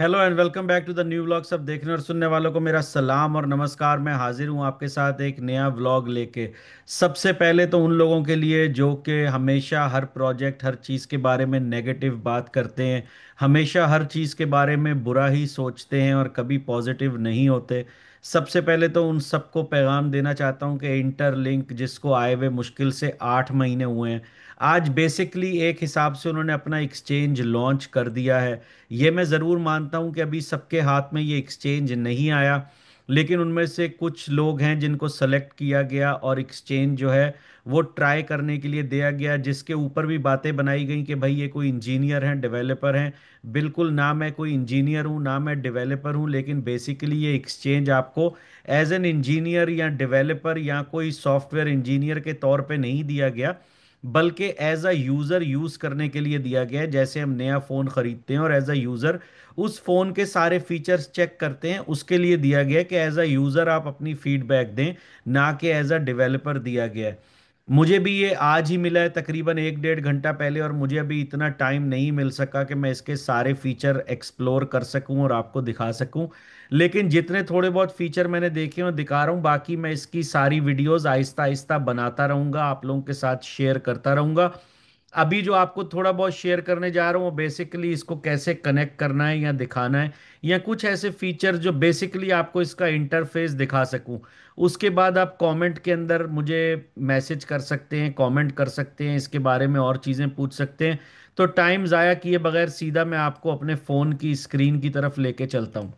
Hello and welcome back to the new vlog. सब देखने और सुनने वालों को मेरा सलाम और नमस्कार। मैं हाजिर हूँ आपके साथ एक नया व्लॉग लेके। सबसे पहले तो उन लोगों के लिए जो कि हमेशा हर प्रोजेक्ट हर चीज़ के बारे में नेगेटिव बात करते हैं, हमेशा हर चीज़ के बारे में बुरा ही सोचते हैं और कभी पॉजिटिव नहीं होते, सबसे पहले तो उन सबको पैगाम देना चाहता हूँ कि इंटरलिंक जिसको आए हुए मुश्किल से 8 महीने हुए हैं, आज बेसिकली एक हिसाब से उन्होंने अपना एक्सचेंज लॉन्च कर दिया है। ये मैं ज़रूर मानता हूं कि अभी सबके हाथ में ये एक्सचेंज नहीं आया, लेकिन उनमें से कुछ लोग हैं जिनको सेलेक्ट किया गया और एक्सचेंज जो है वो ट्राई करने के लिए दिया गया, जिसके ऊपर भी बातें बनाई गई कि भाई ये कोई इंजीनियर हैं, डेवलपर हैं। बिल्कुल ना मैं कोई इंजीनियर हूं ना मैं डेवलपर हूं, लेकिन बेसिकली ये एक्सचेंज आपको एज एन इंजीनियर या डेवलपर या कोई सॉफ्टवेयर इंजीनियर के तौर पे नहीं दिया गया, बल्कि एज अ यूज़र यूज़ करने के लिए दिया गया है। जैसे हम नया फ़ोन ख़रीदते हैं और एज अ यूज़र उस फ़ोन के सारे फीचर्स चेक करते हैं, उसके लिए दिया गया है कि एज अ यूज़र आप अपनी फीडबैक दें, ना कि एज अ डेवलपर दिया गया है। मुझे भी ये आज ही मिला है, तकरीबन 1 डेढ़ घंटा पहले, और मुझे अभी इतना टाइम नहीं मिल सका कि मैं इसके सारे फीचर एक्सप्लोर कर सकूं और आपको दिखा सकूं। लेकिन जितने थोड़े बहुत फीचर मैंने देखे हैं दिखा रहा हूँ, बाकी मैं इसकी सारी वीडियोस आहिस्ता आहिस्ता बनाता रहूंगा, आप लोगों के साथ शेयर करता रहूंगा। अभी जो आपको थोड़ा बहुत शेयर करने जा रहा हूँ वो बेसिकली इसको कैसे कनेक्ट करना है या दिखाना है, या कुछ ऐसे फीचर जो बेसिकली आपको इसका इंटरफेस दिखा सकूं। उसके बाद आप कमेंट के अंदर मुझे मैसेज कर सकते हैं, कमेंट कर सकते हैं, इसके बारे में और चीज़ें पूछ सकते हैं। तो टाइम ज़ाया किए बगैर सीधा मैं आपको अपने फ़ोन की स्क्रीन की तरफ लेके चलता हूँ।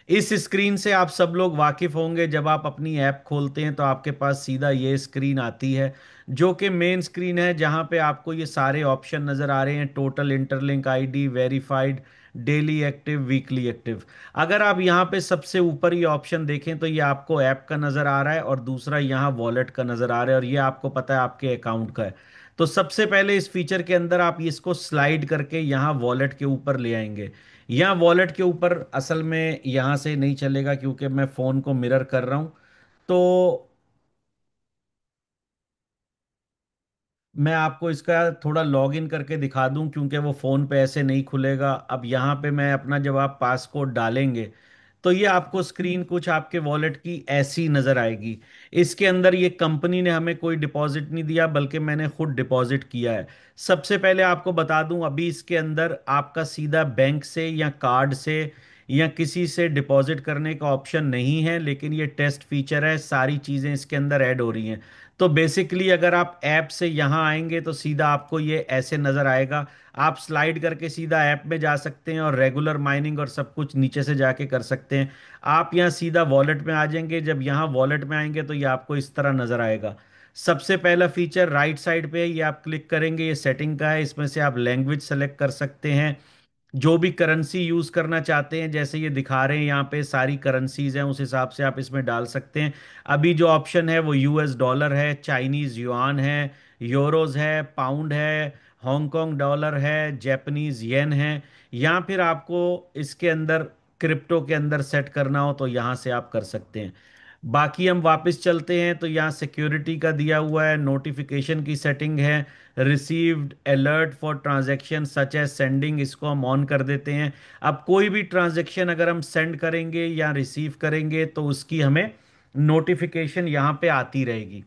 इस स्क्रीन से आप सब लोग वाकिफ होंगे, जब आप अपनी ऐप खोलते हैं तो आपके पास सीधा ये स्क्रीन आती है, जो कि मेन स्क्रीन है, जहां पे आपको ये सारे ऑप्शन नज़र आ रहे हैं: total, interlink ID, verified, daily active, weekly active. अगर आप यहाँ पे सबसे ऊपर ये ऑप्शन देखें तो ये आपको ऐप का नज़र आ रहा है, और दूसरा यहाँ वॉलेट का नज़र आ रहा है, और ये आपको पता है आपके अकाउंट का है। तो सबसे पहले इस फीचर के अंदर आप इसको स्लाइड करके यहाँ वॉलेट के ऊपर ले आएंगे। यहाँ वॉलेट के ऊपर असल में यहाँ से नहीं चलेगा क्योंकि मैं फ़ोन को मिरर कर रहा हूँ। तो मैं आपको इसका थोड़ा लॉगिन करके दिखा दूं, क्योंकि वो फ़ोन पे ऐसे नहीं खुलेगा। अब यहाँ पे मैं अपना, जब आप पासकोड डालेंगे तो ये आपको स्क्रीन कुछ आपके वॉलेट की ऐसी नज़र आएगी। इसके अंदर ये कंपनी ने हमें कोई डिपॉजिट नहीं दिया, बल्कि मैंने खुद डिपॉजिट किया है। सबसे पहले आपको बता दूं, अभी इसके अंदर आपका सीधा बैंक से या कार्ड से या किसी से डिपॉजिट करने का ऑप्शन नहीं है, लेकिन ये टेस्ट फीचर है, सारी चीज़ें इसके अंदर ऐड हो रही हैं। तो बेसिकली अगर आप ऐप से यहाँ आएंगे तो सीधा आपको ये ऐसे नज़र आएगा। आप स्लाइड करके सीधा ऐप में जा सकते हैं और रेगुलर माइनिंग और सब कुछ नीचे से जाके कर सकते हैं। आप यहाँ सीधा वॉलेट में आ जाएंगे, जब यहाँ वॉलेट में आएंगे तो ये आपको इस तरह नज़र आएगा। सबसे पहला फीचर राइट साइड पे है, ये आप क्लिक करेंगे, ये सेटिंग का है, इसमें से आप लैंग्वेज सेलेक्ट कर सकते हैं, जो भी करेंसी यूज करना चाहते हैं। जैसे ये दिखा रहे हैं यहाँ पे सारी करेंसीज हैं, उस हिसाब से आप इसमें डाल सकते हैं। अभी जो ऑप्शन है वो यूएस डॉलर है, चाइनीज युआन है, यूरोज है, पाउंड है, हांगकांग डॉलर है, जापानीज येन है। या फिर आपको इसके अंदर क्रिप्टो के अंदर सेट करना हो तो यहाँ से आप कर सकते हैं। बाकी हम वापस चलते हैं तो यहाँ सिक्योरिटी का दिया हुआ है, नोटिफिकेशन की सेटिंग है, received alert for transaction such as sending, इसको हम ऑन कर देते हैं। अब कोई भी ट्रांजैक्शन अगर हम सेंड करेंगे या रिसीव करेंगे तो उसकी हमें नोटिफिकेशन यहाँ पे आती रहेगी।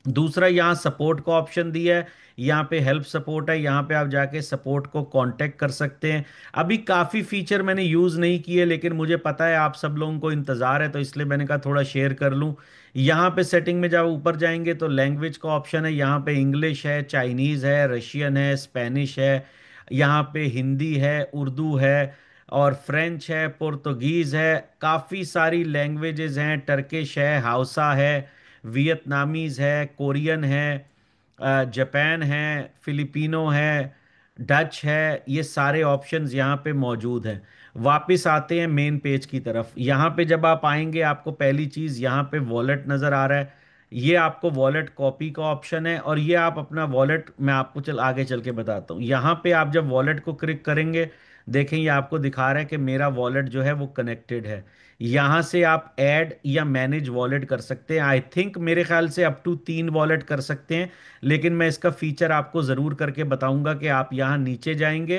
दूसरा, यहाँ सपोर्ट का ऑप्शन दिया है, यहाँ पे हेल्प सपोर्ट है, यहाँ पे आप जाके सपोर्ट को कांटेक्ट कर सकते हैं। अभी काफ़ी फीचर मैंने यूज़ नहीं किए, लेकिन मुझे पता है आप सब लोगों को इंतज़ार है, तो इसलिए मैंने कहा थोड़ा शेयर कर लूँ। यहाँ पे सेटिंग में जब ऊपर जाएंगे तो लैंग्वेज का ऑप्शन है, यहाँ पे इंग्लिश है, चाइनीज़ है, रशियन है, स्पेनिश है, यहाँ पे हिंदी है, उर्दू है, और फ्रेंच है, पुर्तगीज़ है, काफ़ी सारी लैंग्वेजेस हैं, टर्किश है, हाउसा है, वियतनामीज है, कोरियन है, जापान है, फिलिपिनो है, डच है। ये सारे ऑप्शंस यहाँ पे मौजूद हैं। वापस आते हैं मेन पेज की तरफ। यहाँ पे जब आप आएंगे आपको पहली चीज़ यहाँ पे वॉलेट नज़र आ रहा है, ये आपको वॉलेट कॉपी का ऑप्शन है, और ये आप अपना वॉलेट, मैं आपको आगे चल के बताता हूँ। यहाँ पे आप जब वॉलेट को क्लिक करेंगे, देखें ये आपको दिखा रहा है कि मेरा वॉलेट जो है वो कनेक्टेड है। यहाँ से आप ऐड या मैनेज वॉलेट कर सकते हैं। आई थिंक मेरे ख्याल से अप टू 3 वॉलेट कर सकते हैं, लेकिन मैं इसका फीचर आपको ज़रूर करके बताऊंगा कि आप यहाँ नीचे जाएंगे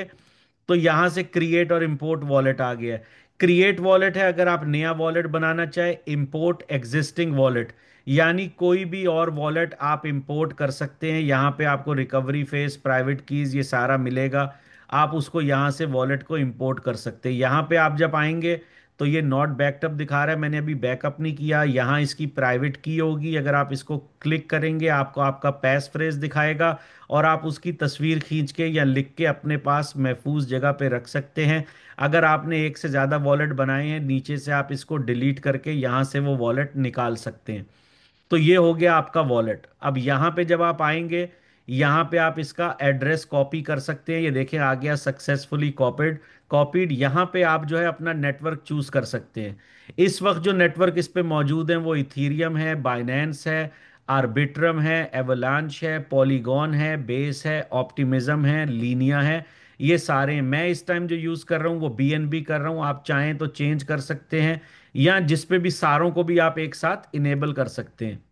तो यहां से क्रिएट और इंपोर्ट वॉलेट आ गया है। क्रिएट वॉलेट है अगर आप नया वॉलेट बनाना चाहे, इंपोर्ट एग्जिस्टिंग वॉलेट यानी कोई भी और वॉलेट आप इंपोर्ट कर सकते हैं। यहाँ पे आपको रिकवरी फेस, प्राइवेट कीज, ये सारा मिलेगा। आप उसको यहाँ से वॉलेट को इंपोर्ट कर सकते हैं। यहाँ पे आप जब आएंगे तो ये नॉट बैकअप दिखा रहा है, मैंने अभी बैकअप नहीं किया। यहाँ इसकी प्राइवेट की होगी, अगर आप इसको क्लिक करेंगे आपको आपका पैस फ्रेज दिखाएगा, और आप उसकी तस्वीर खींच के या लिख के अपने पास महफूज जगह पे रख सकते हैं। अगर आपने एक से ज़्यादा वॉलेट बनाए हैं, नीचे से आप इसको डिलीट करके यहाँ से वो वॉलेट निकाल सकते हैं। तो ये हो गया आपका वॉलेट। अब यहाँ पे जब आप आएंगे, यहाँ पे आप इसका एड्रेस कॉपी कर सकते हैं। ये देखें आ गया सक्सेसफुली कॉपीड। कॉपीड यहाँ पे आप जो है अपना नेटवर्क चूज कर सकते हैं। इस वक्त जो नेटवर्क इस पे मौजूद हैं वो इथीरियम है, बाइनेंस है, आर्बिट्रम है, एवलांच है, पॉलीगॉन है, बेस है, ऑप्टिमिज्म है, लीनिया है। ये सारे हैं। मैं इस टाइम जो यूज कर रहा हूँ वो बीएनबी कर रहा हूँ, आप चाहें तो चेंज कर सकते हैं, या जिस पे भी सारों को भी आप एक साथ इनेबल कर सकते हैं।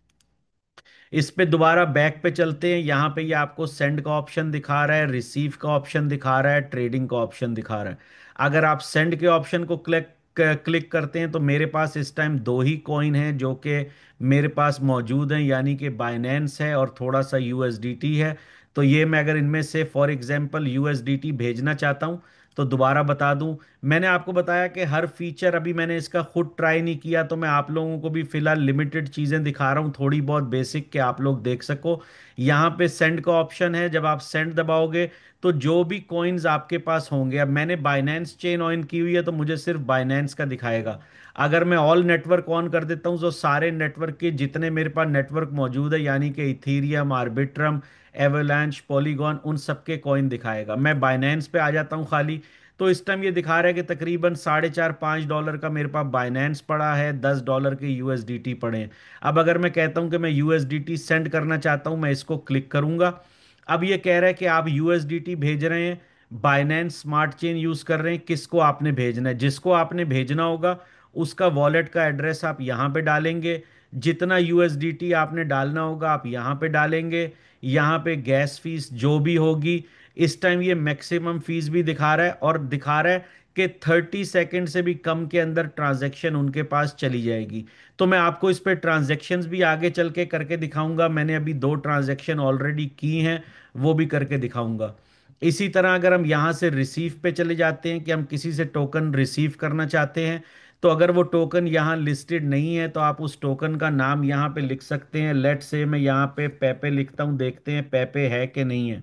इस पे दोबारा बैक पे चलते हैं। यहाँ पे ये आपको सेंड का ऑप्शन दिखा रहा है, रिसीव का ऑप्शन दिखा रहा है, ट्रेडिंग का ऑप्शन दिखा रहा है। अगर आप सेंड के ऑप्शन को क्लिक क्लिक करते हैं तो मेरे पास इस टाइम दो ही कॉइन हैं जो कि मेरे पास मौजूद हैं, यानी कि बाइनेंस है और थोड़ा सा यूएसडीटी है। तो ये मैं अगर इनमें से फॉर एग्जांपल यूएसडीटी भेजना चाहता हूँ तो दोबारा बता दूं, मैंने आपको बताया कि हर फीचर अभी मैंने इसका खुद ट्राई नहीं किया, तो मैं आप लोगों को भी फिलहाल लिमिटेड चीज़ें दिखा रहा हूँ, थोड़ी बहुत बेसिक के आप लोग देख सको। यहाँ पे सेंड का ऑप्शन है, जब आप सेंड दबाओगे तो जो भी कॉइन्स आपके पास होंगे, अब मैंने बाइनेंस चेन ऑन की हुई है तो मुझे सिर्फ बाइनेंस का दिखाएगा। अगर मैं ऑल नेटवर्क ऑन कर देता हूँ तो सारे नेटवर्क के जितने मेरे पास नेटवर्क मौजूद है, यानी कि इथीरियम, आर्बिट्रम, एवलांच, पॉलीगॉन, उन सबके कॉइन दिखाएगा। मैं बाइनेंस पे आ जाता हूँ खाली, तो इस टाइम ये दिखा रहा है कि तकरीबन 4.5-5 डॉलर का मेरे पास बाइनेंस पड़ा है, 10 डॉलर के यूएसडीटी पड़े हैं। अब अगर मैं कहता हूं कि मैं यूएसडीटी सेंड करना चाहता हूं, मैं इसको क्लिक करूंगा। अब ये कह रहा है कि आप यूएसडीटी भेज रहे हैं, बाइनेंस स्मार्ट चेन यूज कर रहे हैं, किसको आपने भेजना है। जिसको आपने भेजना होगा उसका वॉलेट का एड्रेस आप यहाँ पे डालेंगे, जितना यूएसडीटी आपने डालना होगा आप यहाँ पे डालेंगे। यहाँ पे गैस फीस जो भी होगी, इस टाइम ये मैक्सिमम फीस भी दिखा रहा है, और दिखा रहा है कि 30 सेकंड से भी कम के अंदर ट्रांजैक्शन उनके पास चली जाएगी। तो मैं आपको इस पे ट्रांजैक्शंस भी आगे चल के करके दिखाऊंगा। मैंने अभी 2 ट्रांजैक्शन ऑलरेडी की हैं, वो भी करके दिखाऊंगा। इसी तरह अगर हम यहाँ से रिसीव पे चले जाते हैं कि हम किसी से टोकन रिसीव करना चाहते हैं, तो अगर वो टोकन यहाँ लिस्टेड नहीं है तो आप उस टोकन का नाम यहाँ पे लिख सकते हैं। लेट से मैं यहाँ पे पेपे लिखता हूँ, देखते हैं पेपे है कि नहीं है।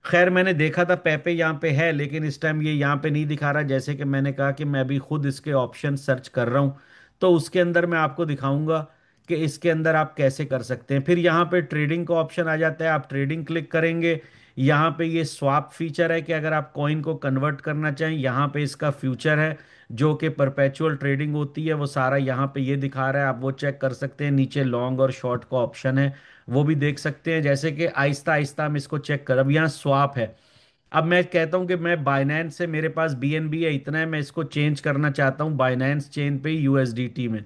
खैर मैंने देखा था पेपे यहाँ पे है, लेकिन इस टाइम ये यहाँ पे नहीं दिखा रहा। जैसे कि मैंने कहा कि मैं अभी खुद इसके ऑप्शन सर्च कर रहा हूँ, तो उसके अंदर मैं आपको दिखाऊंगा कि इसके अंदर आप कैसे कर सकते हैं। फिर यहाँ पे ट्रेडिंग का ऑप्शन आ जाता है, आप ट्रेडिंग क्लिक करेंगे। यहाँ पे ये स्वैप फीचर है कि अगर आप कॉइन को कन्वर्ट करना चाहें, यहाँ पे इसका फ्यूचर है जो कि परपेचुअल ट्रेडिंग होती है, वो सारा यहाँ पे ये दिखा रहा है, आप वो चेक कर सकते हैं। नीचे लॉन्ग और शॉर्ट का ऑप्शन है, वो भी देख सकते हैं। जैसे कि आहिस्ता आहिस्ता हम इसको चेक कर, अब यहाँ स्वाप है। अब मैं कहता हूँ कि मैं बाइनेंस से, मेरे पास बीएनबी है इतना है, मैं इसको चेंज करना चाहता हूँ बाइनेंस चेन पे यूएसडीटी में।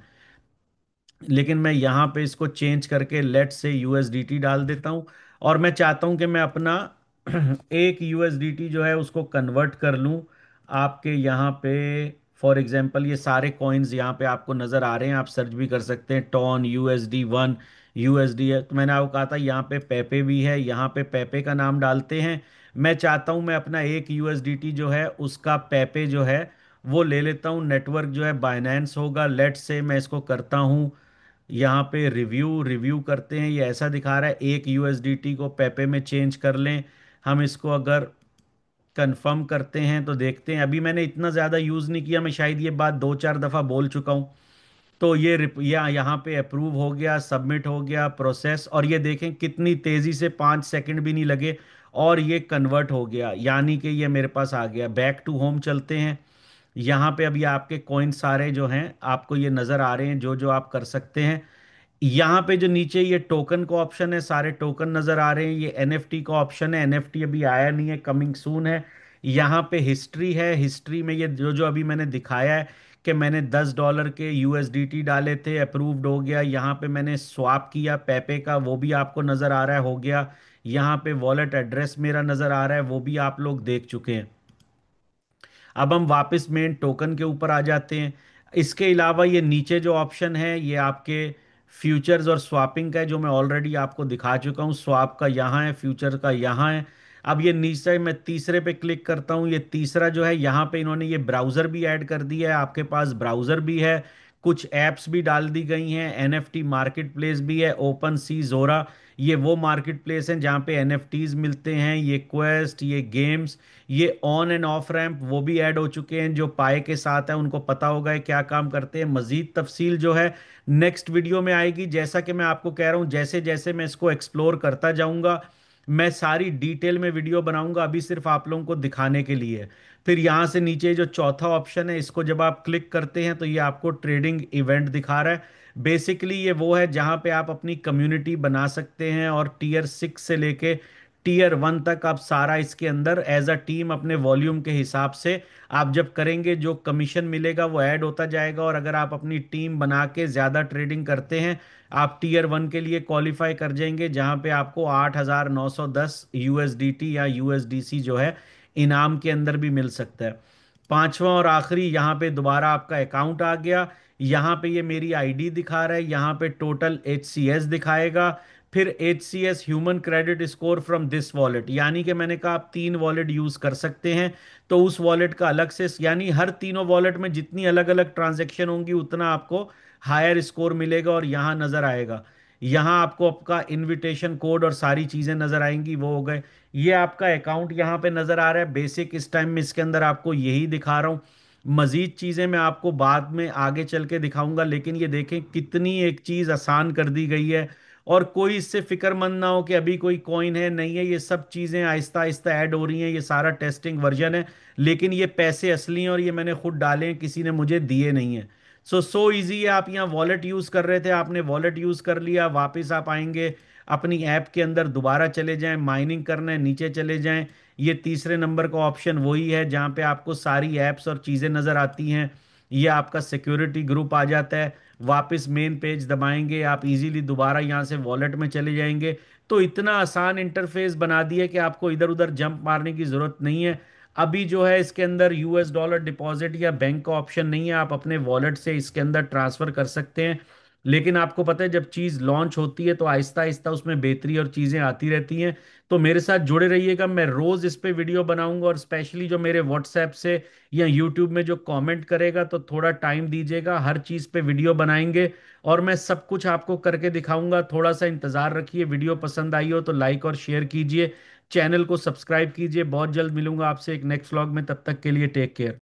लेकिन मैं यहाँ पे इसको चेंज करके लेट से यूएसडीटी डाल देता हूँ, और मैं चाहता हूँ कि मैं अपना एक यूएसडीटी जो है उसको कन्वर्ट कर लूँ आपके यहाँ पे। फॉर एग्जांपल ये सारे कॉइन्स यहाँ पे आपको नज़र आ रहे हैं, आप सर्च भी कर सकते हैं, टॉन, यूएसडी 1, यूएसडी है। तो मैंने आपको कहा था यहाँ पे पेपे भी है, यहाँ पे पेपे का नाम डालते हैं। मैं चाहता हूँ मैं अपना एक यूएसडीटी जो है उसका पेपे जो है वो ले लेता हूँ। नेटवर्क जो है बाइनेंस होगा। लेट से मैं इसको करता हूँ यहाँ पे रिव्यू, रिव्यू करते हैं, ये ऐसा दिखा रहा है एक यूएसडीटी को पेपे में चेंज कर लें। हम इसको अगर कंफर्म करते हैं तो देखते हैं, अभी मैंने इतना ज़्यादा यूज़ नहीं किया, मैं शायद ये बात 2-4 दफ़ा बोल चुका हूँ। तो ये यहाँ पे अप्रूव हो गया, सबमिट हो गया, प्रोसेस, और ये देखें कितनी तेज़ी से 5 सेकंड भी नहीं लगे और ये कन्वर्ट हो गया, यानी कि ये मेरे पास आ गया। बैक टू होम चलते हैं। यहाँ पे अभी आपके कॉइन सारे जो हैं आपको ये नज़र आ रहे हैं, जो जो आप कर सकते हैं। यहाँ पे जो नीचे ये टोकन का ऑप्शन है, सारे टोकन नजर आ रहे हैं। ये एनएफटी का ऑप्शन है, एनएफटी अभी आया नहीं है, कमिंग सून है। यहाँ पे हिस्ट्री है, हिस्ट्री में ये जो जो अभी मैंने दिखाया है कि मैंने 10 डॉलर के यूएसडीटी डाले थे, अप्रूव्ड हो गया। यहाँ पे मैंने स्वैप किया पेपे का, वो भी आपको नजर आ रहा है, हो गया। यहाँ पे वॉलेट एड्रेस मेरा नजर आ रहा है, वो भी आप लोग देख चुके हैं। अब हम वापस मेन टोकन के ऊपर आ जाते हैं। इसके अलावा ये नीचे जो ऑप्शन है ये आपके फ्यूचर्स और स्वापिंग का है, जो मैं ऑलरेडी आपको दिखा चुका हूँ। स्वाप का यहाँ है, फ्यूचर का यहाँ है। अब ये नीचे मैं तीसरे पे क्लिक करता हूँ, ये तीसरा जो है यहाँ पे इन्होंने ये ब्राउज़र भी ऐड कर दिया है, आपके पास ब्राउज़र भी है, कुछ एप्स भी डाल दी गई हैं, एनएफटी मार्केट प्लेस भी है, ओपन सी जोरा, ये वो मार्केट प्लेस हैं जहाँ पे एनएफटीज मिलते हैं, ये क्वेस्ट, ये गेम्स, ये ऑन एंड ऑफ रैंप वो भी ऐड हो चुके हैं। जो पाए के साथ है उनको पता होगा ये क्या काम करते हैं। मजीद तफसील जो है नेक्स्ट वीडियो में आएगी। जैसा कि मैं आपको कह रहा हूँ, जैसे जैसे मैं इसको एक्सप्लोर करता जाऊंगा मैं सारी डिटेल में वीडियो बनाऊंगा, अभी सिर्फ आप लोगों को दिखाने के लिए। फिर यहाँ से नीचे जो चौथा ऑप्शन है इसको जब आप क्लिक करते हैं तो ये आपको ट्रेडिंग इवेंट दिखा रहा है। बेसिकली ये वो है जहाँ पे आप अपनी कम्युनिटी बना सकते हैं और टीयर 6 से लेके टीयर 1 तक आप सारा इसके अंदर एज अ टीम अपने वॉल्यूम के हिसाब से आप जब करेंगे जो कमीशन मिलेगा वो ऐड होता जाएगा। और अगर आप अपनी टीम बना के ज़्यादा ट्रेडिंग करते हैं आप टीयर 1 के लिए क्वालिफाई कर जाएंगे, जहाँ पे आपको 8,910 यूएसडीटी या यूएसडीसी जो है इनाम के अंदर भी मिल सकता है। पांचवा और आखिरी यहाँ पे दोबारा आपका अकाउंट आ गया। यहाँ पे ये मेरी आईडी दिखा रहा है, यहाँ पे टोटल HCS दिखाएगा, फिर HCS human credit score from this wallet, यानी कि मैंने कहा आप 3 वॉलेट यूज कर सकते हैं तो उस वॉलेट का अलग से, यानी हर तीनों वॉलेट में जितनी अलग अलग ट्रांजैक्शन होंगी उतना आपको हायर स्कोर मिलेगा और यहाँ नजर आएगा। यहाँ आपको आपका इनविटेशन कोड और सारी चीजें नजर आएंगी, वो हो गए। ये आपका अकाउंट यहाँ पे नजर आ रहा है। बेसिक इस टाइम में इसके अंदर आपको यही दिखा रहा हूँ, मजीद चीजें मैं आपको बाद में आगे चल के दिखाऊंगा। लेकिन ये देखें कितनी एक चीज आसान कर दी गई है, और कोई इससे फिक्रमंद ना हो कि अभी कोई कॉइन है नहीं है, ये सब चीजें आहिस्ता आहिस्ता ऐड हो रही हैं। ये सारा टेस्टिंग वर्जन है, लेकिन ये पैसे असली हैं और ये मैंने खुद डाले हैं, किसी ने मुझे दिए नहीं है। सो इजी है। आप यहाँ वॉलेट यूज कर रहे थे, आपने वॉलेट यूज कर लिया, वापस आप आएंगे अपनी ऐप के अंदर, दोबारा चले जाएं, माइनिंग करना है नीचे चले जाएं। ये तीसरे नंबर का ऑप्शन वही है जहाँ पे आपको सारी एप्स और चीज़ें नज़र आती हैं। ये आपका सिक्योरिटी ग्रुप आ जाता है, वापस मेन पेज दबाएंगे आप इजीली दोबारा यहाँ से वॉलेट में चले जाएंगे। तो इतना आसान इंटरफेस बना दिया कि आपको इधर उधर जंप मारने की ज़रूरत नहीं है। अभी जो है इसके अंदर US डॉलर डिपॉजिट या बैंक का ऑप्शन नहीं है, आप अपने वॉलेट से इसके अंदर ट्रांसफ़र कर सकते हैं। लेकिन आपको पता है जब चीज़ लॉन्च होती है तो आहिस्ता आहिस्ता उसमें बेहतरी और चीज़ें आती रहती हैं। तो मेरे साथ जुड़े रहिएगा, मैं रोज़ इस पे वीडियो बनाऊंगा, और स्पेशली जो मेरे व्हाट्सएप से या यूट्यूब में जो कमेंट करेगा तो थोड़ा टाइम दीजिएगा, हर चीज़ पे वीडियो बनाएंगे और मैं सब कुछ आपको करके दिखाऊंगा। थोड़ा सा इंतज़ार रखिए। वीडियो पसंद आई हो तो लाइक और शेयर कीजिए, चैनल को सब्सक्राइब कीजिए। बहुत जल्द मिलूंगा आपसे एक नेक्स्ट व्लॉग में, तब तक के लिए टेक केयर।